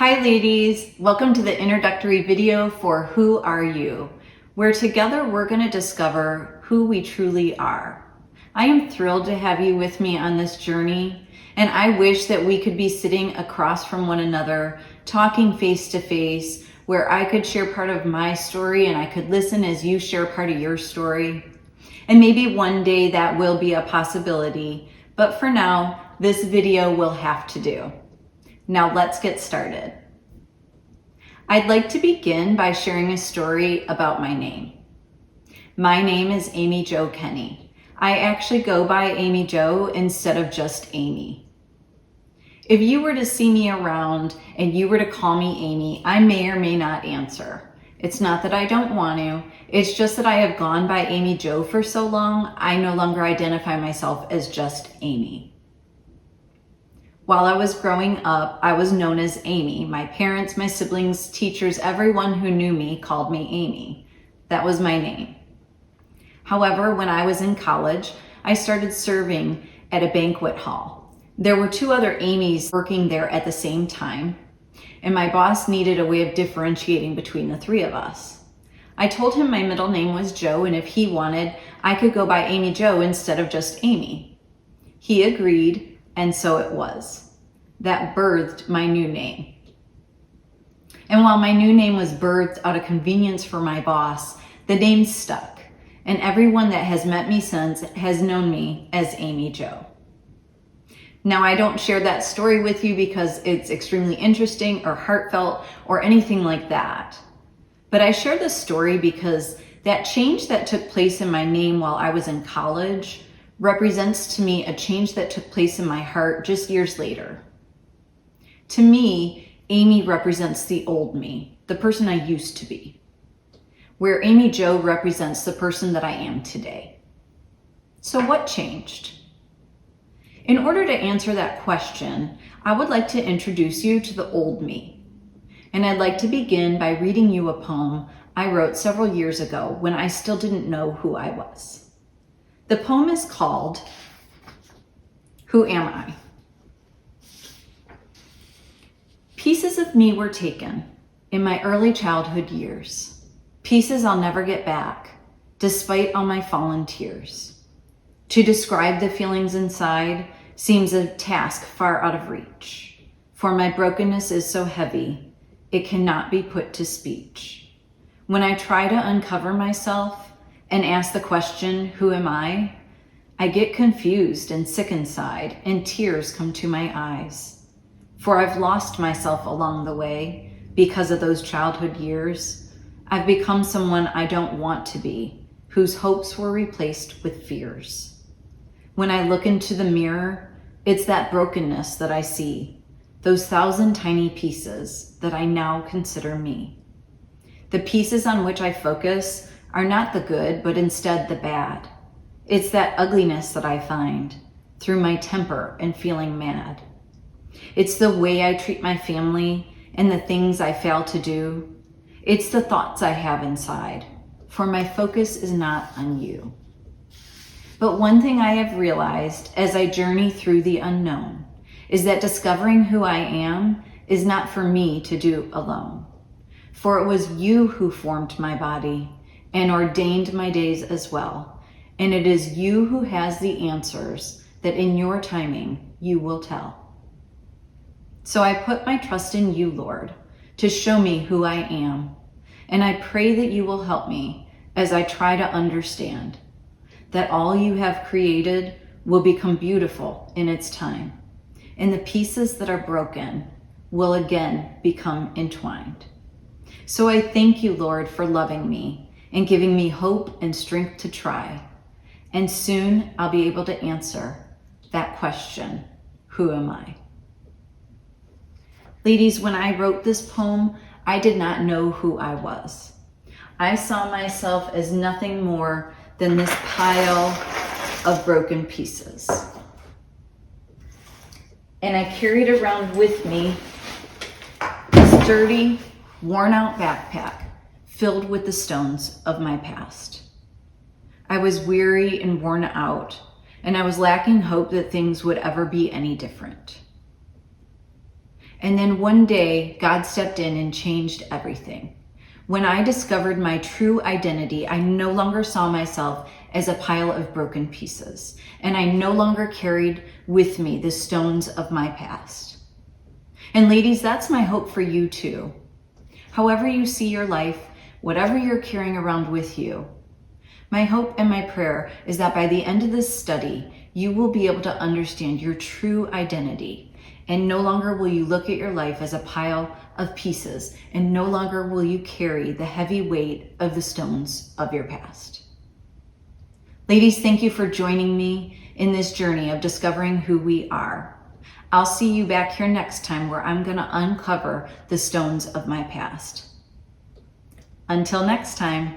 Hi ladies, welcome to the introductory video for Who Are You?, where together we're going to discover who we truly are. I am thrilled to have you with me on this journey, and I wish that we could be sitting across from one another, talking face to face, where I could share part of my story and I could listen as you share part of your story. And maybe one day that will be a possibility, but for now, this video will have to do. Now let's get started. I'd like to begin by sharing a story about my name. My name is Amy Jo Kenney. I actually go by Amy Jo instead of just Amy. If you were to see me around and you were to call me Amy, I may or may not answer. It's not that I don't want to, it's just that I have gone by Amy Jo for so long, I no longer identify myself as just Amy. While I was growing up, I was known as Amy. My parents, my siblings, teachers, everyone who knew me called me Amy. That was my name. However, when I was in college, I started serving at a banquet hall. There were two other Amys working there at the same time, and my boss needed a way of differentiating between the three of us. I told him my middle name was Jo, and if he wanted, I could go by Amy Jo instead of just Amy. He agreed, and so it was. That birthed my new name. And while my new name was birthed out of convenience for my boss, the name stuck, and everyone that has met me since has known me as Amy Jo. Now, I don't share that story with you because it's extremely interesting or heartfelt or anything like that. But I share this story because that change that took place in my name while I was in college represents to me a change that took place in my heart just years later. To me, Amy represents the old me, the person I used to be, where Amy Jo represents the person that I am today. So what changed? In order to answer that question, I would like to introduce you to the old me. And I'd like to begin by reading you a poem I wrote several years ago when I still didn't know who I was. The poem is called, Who Am I? Pieces of me were taken in my early childhood years, pieces I'll never get back, despite all my fallen tears. To describe the feelings inside seems a task far out of reach, for my brokenness is so heavy, it cannot be put to speech. When I try to uncover myself and ask the question, who am I get confused and sick inside, and tears come to my eyes. For I've lost myself along the way because of those childhood years. I've become someone I don't want to be, whose hopes were replaced with fears. When I look into the mirror, it's that brokenness that I see, those 1,000 tiny pieces that I now consider me. The pieces on which I focus are not the good, but instead the bad. It's that ugliness that I find through my temper and feeling mad. It's the way I treat my family and the things I fail to do. It's the thoughts I have inside, for my focus is not on you. But one thing I have realized as I journey through the unknown is that discovering who I am is not for me to do alone. For it was you who formed my body and ordained my days as well. And it is you who has the answers that in your timing you will tell. So I put my trust in you, Lord, to show me who I am. And I pray that you will help me as I try to understand that all you have created will become beautiful in its time. And the pieces that are broken will again become entwined. So I thank you, Lord, for loving me and giving me hope and strength to try. And soon I'll be able to answer that question, who am I? Ladies, when I wrote this poem, I did not know who I was. I saw myself as nothing more than this pile of broken pieces. And I carried around with me this dirty, worn out backpack filled with the stones of my past. I was weary and worn out, and I was lacking hope that things would ever be any different. And then one day, God stepped in and changed everything. When I discovered my true identity, I no longer saw myself as a pile of broken pieces, and I no longer carried with me the stones of my past. And ladies, that's my hope for you too. However you see your life, whatever you're carrying around with you, my hope and my prayer is that by the end of this study, you will be able to understand your true identity, and no longer will you look at your life as a pile of pieces, and no longer will you carry the heavy weight of the stones of your past. Ladies, thank you for joining me in this journey of discovering who we are. I'll see you back here next time where I'm going to uncover the stones of my past. Until next time.